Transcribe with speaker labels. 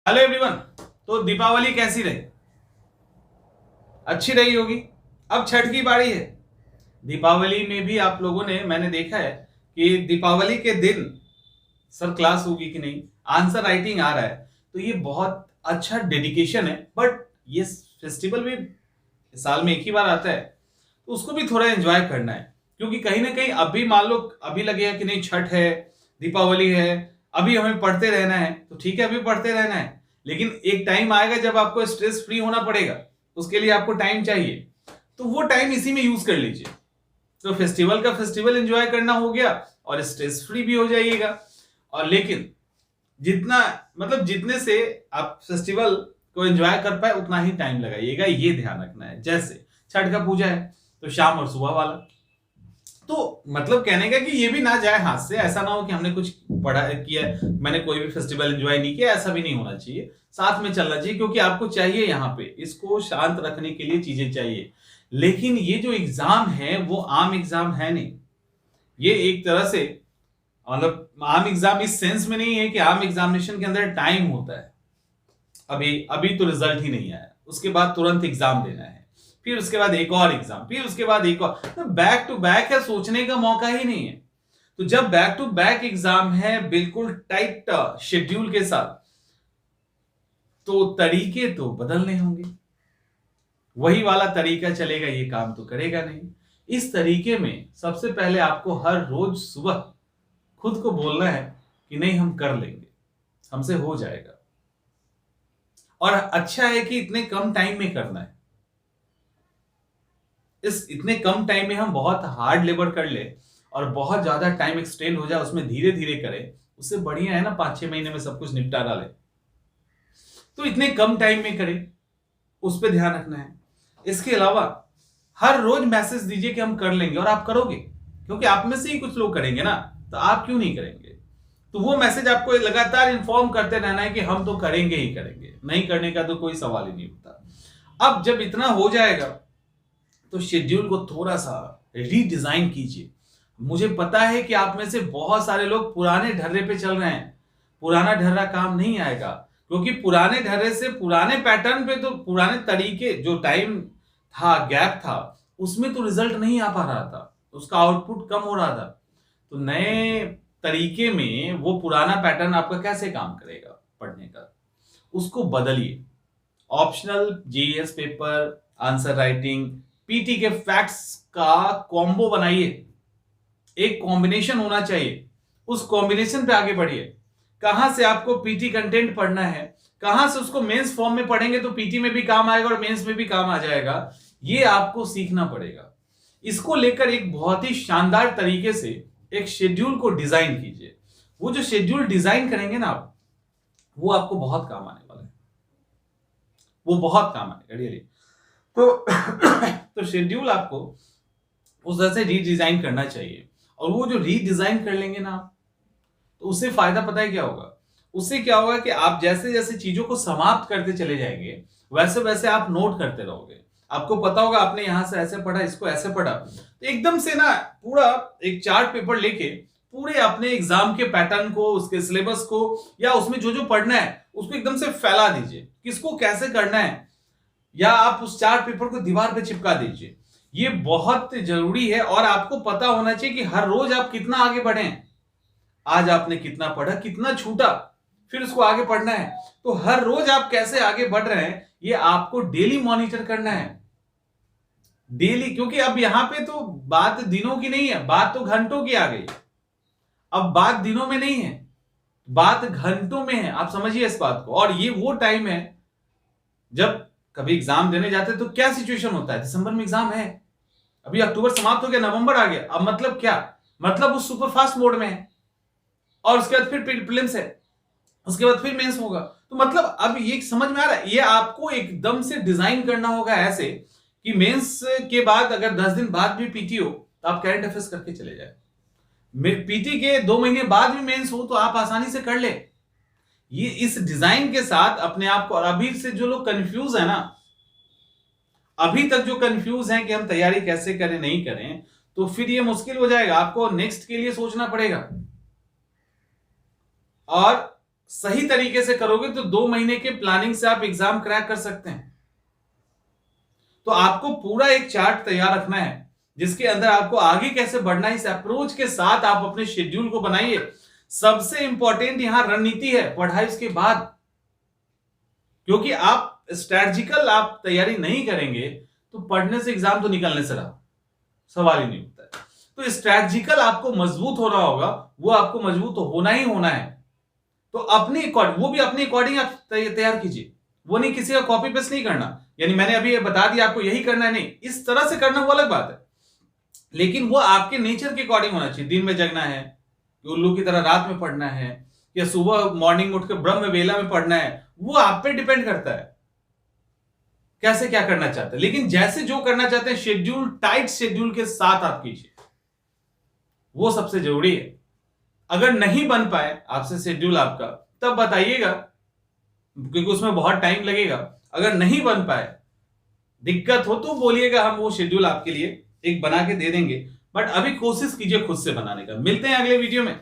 Speaker 1: Hello everyone. तो दीपावली कैसी रही? अच्छी रही होगी। अब छठ की बारी है। दीपावली में भी आप लोगों ने, मैंने देखा है कि दीपावली के दिन सर क्लास होगी कि नहीं, आंसर राइटिंग आ रहा है। तो ये बहुत अच्छा डेडिकेशन है। बट ये फेस्टिवल भी साल में एक ही बार आता है, तो उसको भी थोड़ा एंजॉय करना है। क्योंकि कहीं ना कहीं अभी मान लो अभी लगेगा कि नहीं छठ है, दीपावली है, अभी हमें पढ़ते रहना है, तो ठीक है अभी पढ़ते रहना है। लेकिन एक टाइम आएगा जब आपको स्ट्रेस फ्री होना पड़ेगा, उसके लिए आपको टाइम चाहिए। तो वो टाइम इसी में यूज कर लीजिए। तो फेस्टिवल का फेस्टिवल एंजॉय करना हो गया और स्ट्रेस फ्री भी हो जाइएगा। और लेकिन जितना मतलब जितने से आप फेस्टिवल को एंजॉय कर पाए उतना ही टाइम लगाइएगा, ये ध्यान रखना है। जैसे छठ का पूजा है तो शाम और सुबह वाला, तो मतलब कहने का कि ये भी ना जाए हाथ से। ऐसा ना हो कि हमने कुछ पढ़ा किया, मैंने कोई भी फेस्टिवल एंजॉय नहीं किया, ऐसा भी नहीं होना चाहिए। साथ में चलना चाहिए क्योंकि आपको चाहिए यहाँ पे इसको शांत रखने के लिए चीजें चाहिए। लेकिन ये जो एग्जाम है वो आम एग्जाम है नहीं। ये एक तरह से मतलब आम एग्जाम इस सेंस में नहीं है कि आम एग्जामिनेशन के अंदर टाइम होता है। अभी अभी तो रिजल्ट ही नहीं आया, उसके बाद तुरंत एग्जाम देना है, फिर उसके बाद एक और एग्जाम, फिर उसके बाद एक और, तो बैक टू बैक है, सोचने का मौका ही नहीं है। तो जब बैक टू बैक एग्जाम है बिल्कुल टाइट शेड्यूल के साथ, तो तरीके तो बदलने होंगे। वही वाला तरीका चलेगा ये काम तो करेगा नहीं। इस तरीके में सबसे पहले आपको हर रोज सुबह खुद को बोलना है कि नहीं हम कर लेंगे, हमसे हो जाएगा। और अच्छा है कि इतने कम टाइम में करना है। इस इतने कम टाइम में हम बहुत हार्ड लेबर कर ले और बहुत ज्यादा टाइम एक्सटेंड हो जाए, उसमें धीरे धीरे करें, उससे बढ़िया है ना 5-6 महीने में सब कुछ निपटा डाले। तो इतने कम टाइम में करें, उस पर ध्यान रखना है। इसके अलावा हर रोज मैसेज दीजिए कि हम कर लेंगे, और आप करोगे, क्योंकि आप में से ही कुछ लोग करेंगे ना, तो आप क्यों नहीं करेंगे। तो वो मैसेज आपको लगातार इन्फॉर्म करते रहना है कि हम तो करेंगे ही करेंगे, नहीं करने का तो कोई सवाल ही नहीं उठता। अब जब इतना हो जाएगा तो शेड्यूल को थोड़ा सा रीडिजाइन कीजिए। मुझे पता है कि आप में से बहुत सारे लोग पुराने ढर्रे पे चल रहे हैं। पुराना ढर्रा काम नहीं आएगा, क्योंकि पुराने ढर्रे से पुराने पैटर्न पे, तो पुराने तरीके जो टाइम था, गैप था, उसमें तो रिजल्ट नहीं आ पा रहा था, उसका आउटपुट कम हो रहा था। तो नए तरीके में वो पुराना पैटर्न आपका कैसे काम करेगा पढ़ने का, उसको बदलिए। Optional GS paper, answer writing, PT के फैक्ट्स का कॉम्बो बनाइए। एक कॉम्बिनेशन होना चाहिए, उस कॉम्बिनेशन पे आगे बढ़िए। कहां से आपको पीटी कंटेंट पढ़ना है, कहां से उसको मेंस फॉर्म में पढ़ेंगे तो पीटी में भी काम आएगा और मेंस में भी काम आ जाएगा, ये आपको सीखना पड़ेगा। इसको लेकर एक बहुत ही शानदार तरीके से एक शेड्यूल को डिजाइन कीजिए। वो जो शेड्यूल डिजाइन करेंगे ना आप, वो आपको बहुत काम आने वाला है, वो बहुत काम आएगा रियली। तो शेड्यूल आपको उस तरह से रीडिजाइन करना चाहिए। और वो जो रीडिजाइन कर लेंगे ना आप, तो उससे फायदा पता है क्या होगा? उससे क्या होगा कि आप जैसे जैसे चीजों को समाप्त करते चले जाएंगे, वैसे वैसे आप नोट करते रहोगे। आपको पता होगा आपने यहां से ऐसे पढ़ा, इसको ऐसे पढ़ा, तो एकदम से ना पूरा एक चार्ट पेपर लेके पूरे अपने एग्जाम के पैटर्न को, उसके सिलेबस को, या उसमें जो जो पढ़ना है उसको एकदम से फैला दीजिए, किसको कैसे करना है। या आप उस चार्ट पेपर को दीवार पे चिपका दीजिए। ये बहुत जरूरी है। और आपको पता होना चाहिए कि हर रोज आप कितना आगे बढ़े। आज आपने कितना पढ़ा, कितना छूटा, फिर उसको आगे पढ़ना है। तो हर रोज आप कैसे आगे बढ़ रहे हैं, ये आपको डेली मॉनिटर करना है, डेली। क्योंकि अब यहां पे तो बात दिनों की नहीं है, बात तो घंटों की आ गई। अब बात दिनों में नहीं है, बात घंटों में है। आप समझिए इस बात को। और ये वो टाइम है जब कभी एग्जाम देने जाते हैं तो क्या सिचुएशन होता है, दिसंबर में एग्जाम है, अभी अक्टूबर समाप्त हो गया, नवंबर आ गया। अब मतलब क्या, मतलब उस सुपरफास्ट मोड में है। और उसके बाद फिर प्रीलिम्स है, उसके बाद फिर मेंस होगा। तो मतलब अब ये समझ में आ रहा है, ये आपको एकदम से डिजाइन करना होगा ऐसे कि मेंस के बाद अगर 10 दिन बाद भी पीटी हो तो आप करंट अफेयर्स करके चले जाए। पीटी के 2 महीने बाद भी मेंस हो तो आप आसानी से कर ले। ये इस डिजाइन के साथ अपने आप को। और अभी से जो लोग कंफ्यूज है ना, अभी तक जो कंफ्यूज हैं कि हम तैयारी कैसे करें नहीं करें, तो फिर ये मुश्किल हो जाएगा, आपको नेक्स्ट के लिए सोचना पड़ेगा। और सही तरीके से करोगे तो 2 महीने के प्लानिंग से आप एग्जाम क्रैक कर सकते हैं। तो आपको पूरा एक चार्ट तैयार रखना है जिसके अंदर आपको आगे कैसे बढ़ना है, इस अप्रोच के साथ आप अपने शेड्यूल को बनाइए। सबसे इंपॉर्टेंट यहां रणनीति है पढ़ाई उसके बाद, क्योंकि आप स्ट्रैटेजिकल आप तैयारी नहीं करेंगे तो पढ़ने से एग्जाम तो निकलने से रहा, सवाल ही नहीं उठता है। तो स्ट्रैटेजिकल आपको मजबूत होना होगा, वो आपको मजबूत होना ही होना है। तो अपने अकॉर्डिंग, वो भी अपने अकॉर्डिंग आप तैयार कीजिए, वो नहीं किसी का कॉपी पेस्ट नहीं करना। यानी मैंने अभी ये बता दिया आपको यही करना है, नहीं इस तरह से करना वो अलग बात है, लेकिन वो आपके नेचर के अकॉर्डिंग होना चाहिए। दिन में जगना है, उल्लू की तरह रात में पढ़ना है, या सुबह मॉर्निंग उठ के ब्रह्म वेला में पढ़ना है, वो आप पे डिपेंड करता है कैसे क्या करना चाहते हैं। लेकिन जैसे जो करना चाहते हैं शेड्यूल, टाइट शेड्यूल के साथ आप कीजिए, वो सबसे जरूरी है। अगर नहीं बन पाए आपसे शेड्यूल आपका, तब बताइएगा, क्योंकि उसमें बहुत टाइम लगेगा। अगर नहीं बन पाए, दिक्कत हो तो बोलिएगा, हम वो शेड्यूल आपके लिए एक बना के दे देंगे। बट अभी कोशिश कीजिए खुद से बनाने का। मिलते हैं अगले वीडियो में।